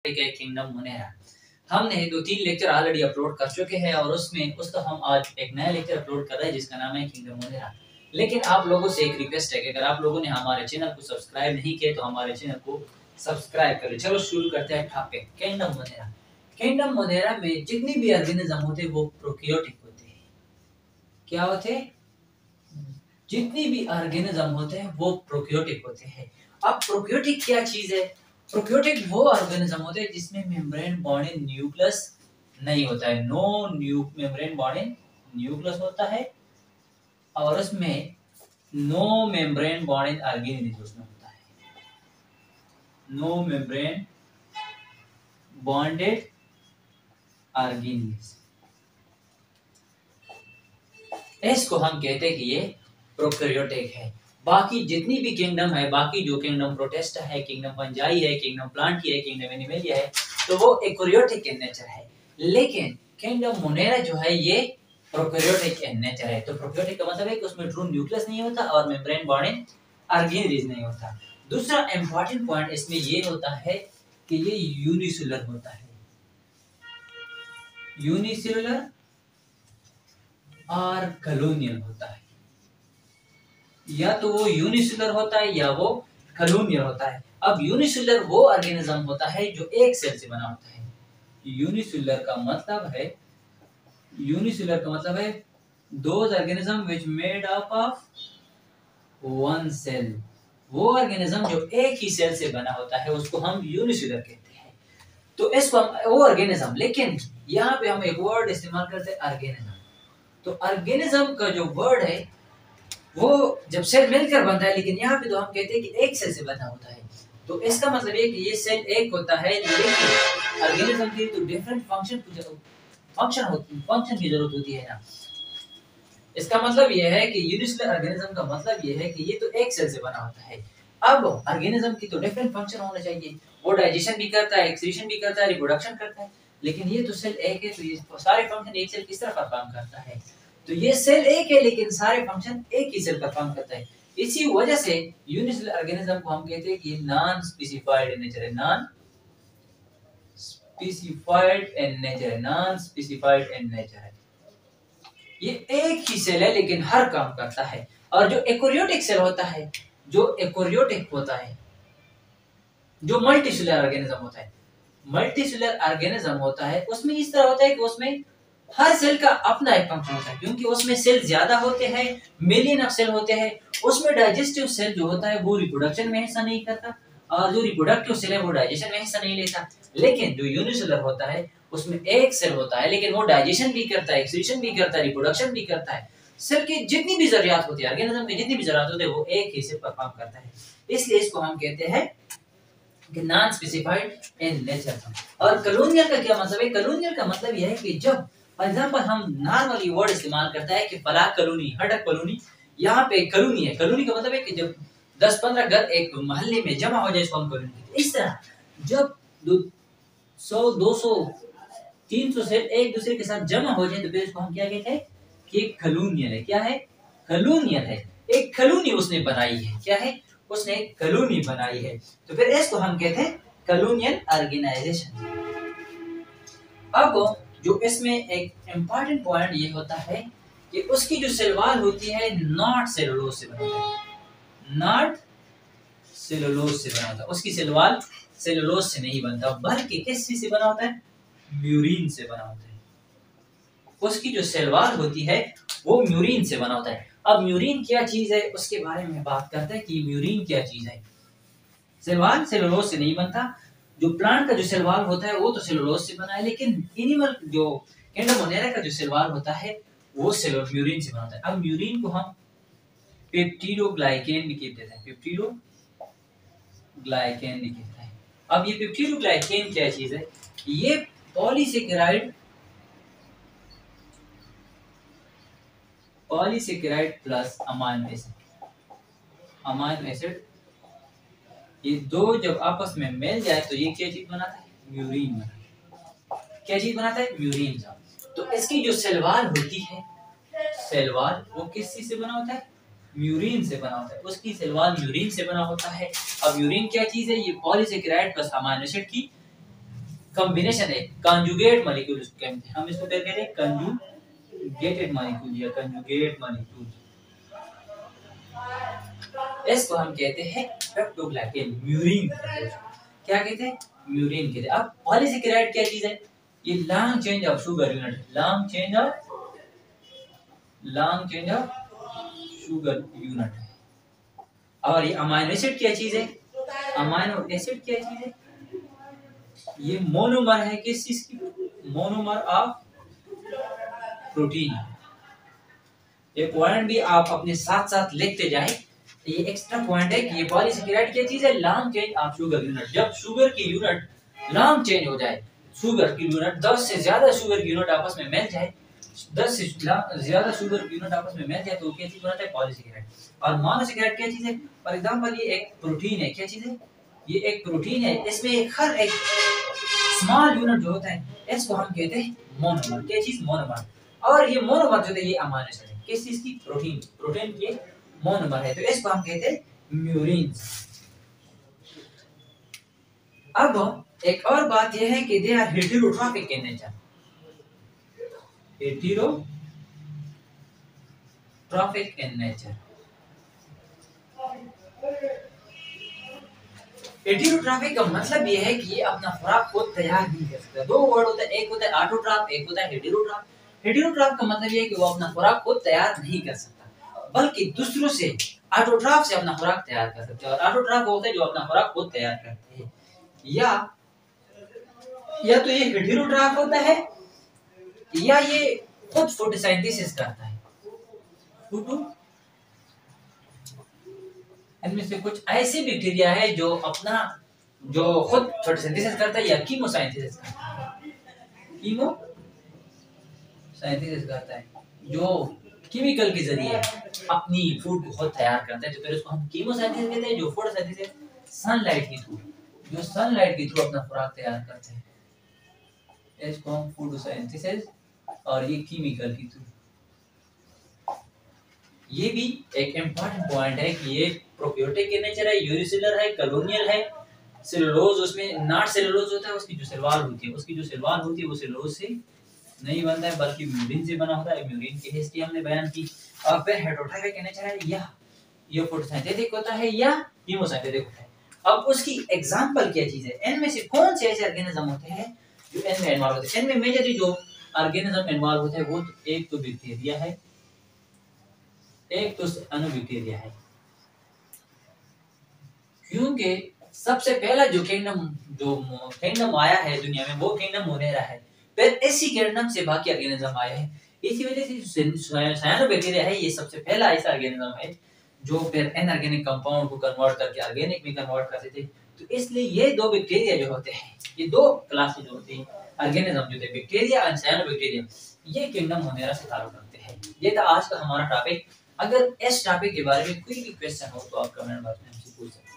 Kingdom Monera. हमने 2-3 lecture already upload कर चुके हैं और उसका हम आज एक नया लेक्चर अपलोड कर रहे हैं जिसका नाम है किंगडम मोनेरा। लेकिन आप लोगों से एक रिक्वेस्ट है कि अगर आप लोगों ने हमारे चैनल को सब्सक्राइब नहीं किया तो हमारे चैनल को सब्सक्राइब करें। चलो शुरू करते हैं topic kingdom Monera. Kingdom Monera में जितनी भी ऑर्गेनिज्म होते हैं वो प्रोकैरियोटिक होते हैं। क्या होते हैं? जितनी भी ऑर्गेनिज्म होते हैं वो प्रोकैरियोटिक होते हैं। अब प्रोकैरियोटिक क्या चीज है? प्रोकैरियोटिक वो ऑर्गेनिज्म होते हैं जिसमें मेम्ब्रेन बॉन्डेड न्यूक्लियस नहीं होता है। नो मेम्ब्रेन बॉन्डेड न्यूक्लियस होता है और उसमें नो मेम्ब्रेन बॉन्डेड ऑर्गेनिज्म उसमें होता है। नो मेम्ब्रेन बॉन्डेड ऑर्गेनिज्म, इसको हम कहते हैं कि ये प्रोकैरियोटिक है। बाकी जितनी भी किंगडम है, बाकी जो किंगडम प्रोटिस्टा है, किंगडम फंजाई है, किंगडम प्लांटी है, किंगडम एनिमलिया है, तो वो यूकैरियोटिक इन नेचर है। लेकिन किंगडम मोनेरा जो है ये प्रोकैरियोटिक इन नेचर है। तो प्रोकैरियोटिक का मतलब है कि उसमें ट्रू न्यूक्लियस नहीं होता और मेम्ब्रेन बॉन्डेड ऑर्गेनिज्म नहीं होता। दूसरा इंपॉर्टेंट पॉइंट इसमें ये होता है कि ये यूनिसेलुलर होता है। यूनिसेलुलर और कॉलोनियल होता है। या तो वो यूनिसेलुलर होता है या वो कॉलोनियल होता है। अब यूनिसेलुलर वो ऑर्गेनिज्म होता है जो एक सेल से बना होता है। यूनिसेलुलर का मतलब है those organism which made up of one cell. वो ऑर्गेनिज्म जो एक ही सेल से बना होता है उसको हम यूनिसेलुलर कहते हैं। तो इसको हम वो ऑर्गेनिज्म, लेकिन यहाँ पे हम एक वर्ड इस्तेमाल करते हैं ऑर्गेनिज्म। तो ऑर्गेनिज्म का जो वर्ड है वो जब सेल मिलकर बनता है, लेकिन यहाँ पे तो हम कहते हैं कि एक सेल से बना होता है। तो इसका मतलब है कि ये सेल एक होता है, लेकिन ऑर्गेनिज्म की तो डिफरेंट फंक्शन की जरूरत होती है ना। इसका मतलब ये है कि यूनिसेलुलर ऑर्गेनिज्म का मतलब ये है कि ये तो एक सेल से बना होता है। अब ऑर्गेनिज्म की तो डिफरेंट फंक्शन होना चाहिए। वो डाइजेशन भी करता है, एक्सक्रीशन भी करता है, रिप्रोडक्शन करता है, लेकिन ये तो सेल एक है, तो ये सारे फंक्शन एक सेल किस तरह परफॉर्म करता है? तो ये सेल एक है लेकिन सारे फंक्शन एक ही सेल परफॉर्म करता है। इसी वजह से यूनिसेलुलर ऑर्गेनिज्म को हम कहते हैं कि ये नॉन स्पेसिफाइड इन नेचर है। नॉन स्पेसिफाइड इन नेचर है। नॉन स्पेसिफाइड इन नेचर है। ये एक ही सेल है लेकिन हर काम करता है। और जो यूकैरियोटिक सेल होता है, जो यूकैरियोटिक होता है, जो मल्टीसेलुलर ऑर्गेनिज्म होता है, मल्टीसेलुलर ऑर्गेनिज्म होता है, उसमें इस तरह होता है कि उसमें हर सेल का अपना एक फंक्शन होता है। क्योंकि उसमें सेल ज्यादा होते हैं, मिलियन ऑफ सेल होते हैं। उसमें डाइजेस्टिव सेल जो होता है वो रिप्रोडक्शन में हिस्सा नहीं करता और जो रिप्रोडक्टिव सेल है वो डाइजेशन में हिस्सा नहीं लेता। लेकिन जो यूनिसेलुलर होता है उसमें एक सेल होता है लेकिन वो डाइजेशन भी करता है, एक्सक्रीशन भी करता है, रिप्रोडक्शन भी करता है। सेल की जितनी भी जरूरत होती है, ऑर्गेनिज्म की जितनी भी जरूरत होती है, वो एक ही सेल परफॉर्म करता है। इसलिए इसको हम कहते हैं कि नॉन स्पेसिफाइड इन नेचर। और कॉलोनियल का क्या मतलब है? कॉलोनियल का मतलब यह है कि जब फॉर एग्जांपल हम नॉर्मली वर्ड इस्तेमाल करता है कि फला कॉलोनी, हटक कॉलोनी, यहाँ पे कॉलोनी है। कॉलोनी का मतलब है कि जब 10-15 घर एक मोहल्ले में जमा हो जाए इसको हम कॉलोनी कहते हैं। इस तरह जब 100-200 300 से एक दूसरे के साथ जमा हो जाए तो फिर इसको हम क्या कहते हैं कि एक कॉलोनियल है। क्या है? कॉलोनियल है। एक कॉलोनी उसने बनाई है। क्या है? उसने एक कॉलोनी बनाई है। तो फिर इसको हम कहते हैं कॉलोनियल ऑर्गेनाइजेशन। अब जो इसमें एक इम्पॉर्टेंट पॉइंट ये होता है कि उसकी जो सेल वॉल होती है नॉट सेलुलोज से बना होता है। नॉट सेलुलोज से बना होता है। उसकी सेल वॉल सेलुलोज से नहीं बनता, बल्कि किस चीज से बना होता है? म्यूरिन से बना होता है। उसकी जो सेल वॉल होती है वो म्यूरिन से बना होता है। अब म्यूरिन क्या चीज है उसके बारे में बात करते हैं कि म्यूरिन क्या चीज है। सेल वॉल सेलुलोज से नहीं बनता। जो प्लांट का जो सेल वॉल होता है वो तो सेलुलोज से बना है, लेकिन एनिमल जो किंगडम मोनेरा का जो सेल वॉल होता है वो म्यूरिन से बना होता है। अब म्यूरिन को हम पेप्टिडोग्लाइकेन भी कहते हैं। पेप्टिडोग्लाइकेन भी कहते हैं। अब ये पेप्टिडोग्लाइकेन क्या चीज है? ये पॉलीसेकेराइड प्लस अमाइनो एसिड, ये दो जब आपस में मिल जाए तो ये क्या चीज बनाता है? म्यूरिन बनाता है। क्या चीज बनाता है? म्यूरिन। तो इसकी जो सेल वॉल होती है, सेल वॉल वो किस चीज से बना होता है? म्यूरिन से बना होता है। उसकी सेल वॉल म्यूरिन से बना होता है। अब म्यूरिन क्या चीज है? ये पॉलीसेकेराइड प्लस अमाइनो एसिड की कॉम्बिनेशन है, कंजुगेट मॉलिक्यूल उसको कहते हैं, हम इसको क्या कहते हैं, कंजुगेटेड मॉलिक्यूल या कंजुगेट मॉलिक्यूल। इसको हम कहते हैं पेप्टोग्लाइकेन, म्यूरिन। क्या कहते हैं, म्यूरिन कहते हैं। अब पॉलीसेकेराइड क्या चीज है, ये long change of sugar unit, long change of sugar unit है। और ये अमाइनो एसिड क्या चीज है, अमाइनो एसिड क्या चीज है, ये मोनोमर है किस चीज की, मोनोमर ऑफ प्रोटीन। ये पॉइंट भी आप अपने साथ साथ लिखते जाए, ये एक्स्ट्रा पॉइंट है कि ये पॉलीसेकेराइड क्या चीज है, long change of sugar unit. जब शुगर की यूनिट लॉन्ग चेंज हो जाए, शुगर की यूनिट 10 से ज्यादा शुगर की यूनिट आपस में मिल जाए, 10 से ज्यादा शुगर की यूनिट आपस में मिल जाए तो क्या चीज बनता है, पॉलीसेकेराइड। और मोनोसेकेराइड क्या चीज है, फॉर एग्जांपल ये एक प्रोटीन है, क्या चीज है, ये एक प्रोटीन है, इसमें हर एक स्मॉल यूनिट जो होता है इसको हम कहते हैं मोनोमर, क्या चीज, मोनोमर। और ये मोनोमर जो है ये अमाइनो एसिड है, किस चीज की, प्रोटीन, प्रोटीन की मोनोमर है, तो इसको हम कहते हैं म्यूरिन। अब एक और बात यह है कि they are heterotrophic in nature, heterotrophic in nature. Heterotrophic का मतलब ये है कि ये अपना खुराक खुद तैयार नहीं कर सकता। दो वर्ड होता है, एक होता है ऑटोट्रॉफ, एक होता है हेटेरोट्रॉफ। हेटेरोट्रॉफ का मतलब ये है कि वो अपना खुराक खुद तैयार नहीं कर सकता, बल्कि दूसरों से, ऑटोट्रॉफ से अपना खुराक तैयार कर सकते हैं। और ऑटोट्रॉफ होता है जो अपना खुराक खुद तैयार करते हैं, या तो ये हेटेरोट्रॉफ होता है या ये खुद फोटोसिंथेसिस करता है। इनमें से कुछ ऐसे बैक्टीरिया है जो अपना, जो खुद फोटोसिंथेसिस करता है या कीमोसाइंथेसिस करता है, कीमोसाइंथेसिस करता है, जो केमिकल के जरिए अपनी फूड को खुद तैयार करता है, तो फिर उसको हम कीमोसाइंथेसिस कहते हैं। जो फोटोसिंथेसिस सनलाइट के थ्रू, जो सनलाइट के थ्रू अपना खुराक तैयार करते हैं, इसको हम फोटोसिंथेसिस, और ये केमिकल के थ्रू। ये भी एक इम्पोर्टेंट पॉइंट है कि ये प्रोकैरियोटिक के नेचर है, यूनिसेलुलर है, कॉलोनियल है। सेलुलोज उसमें नॉट सेलुलोज होता है, उसकी जो सेलवाल होती है, उसकी जो सेलवाल होती है वो सेलुलोज से नहीं बनता है बल्कि म्यूरिन से बना होता है। म्यूरिन की हिस्ट्री हमने बयान की। और फिर हेटेरोट्रॉफिक के नेचर है, या ये फोटोसिंथेटिक होता है या कीमोसिंथेटिक होता है। अब उसकी एग्जांपल क्या चीज है, इनमें से कौन से ऐसे ऑर्गेनिज्म होते हैं जो इनमें इन्वॉल्व होते हैं। इनमें मेजरली जो ऑर्गेनिज्म इन्वॉल्व होते हैं वो एक तो बैक्टीरिया है, एक तो अणुबैक्टीरिया है। क्योंकि सबसे पहला जो किंगडम आया है दुनिया में वो किंगडम मोनेरा है, फिर इसी किंगडम से बाकी ऑर्गेनिज्म आए हैं। इसी वजह से साइनोबैक्टीरिया है, ये सबसे पहला ऐसा ऑर्गेनिज्म है जो फिर इनऑर्गेनिक कंपाउंड को कन्वर्ट करके ऑर्गेनिक में कन्वर्ट करते थे। तो इसलिए ये दो बैक्टीरिया जो होते हैं, ये दो क्लास जो होते हैं ऑर्गेनिज्म जो थे, बैक्टीरिया और साइनोबैक्टीरिया, ये किंगडम मोनेरा से ताल्लुक रखते हैं। ये था आज का हमारा टॉपिक। अगर इस टॉपिक के बारे में कोई भी क्वेश्चन हो तो आप कमेंट बॉक्स में हमसे पूछ सकते हैं।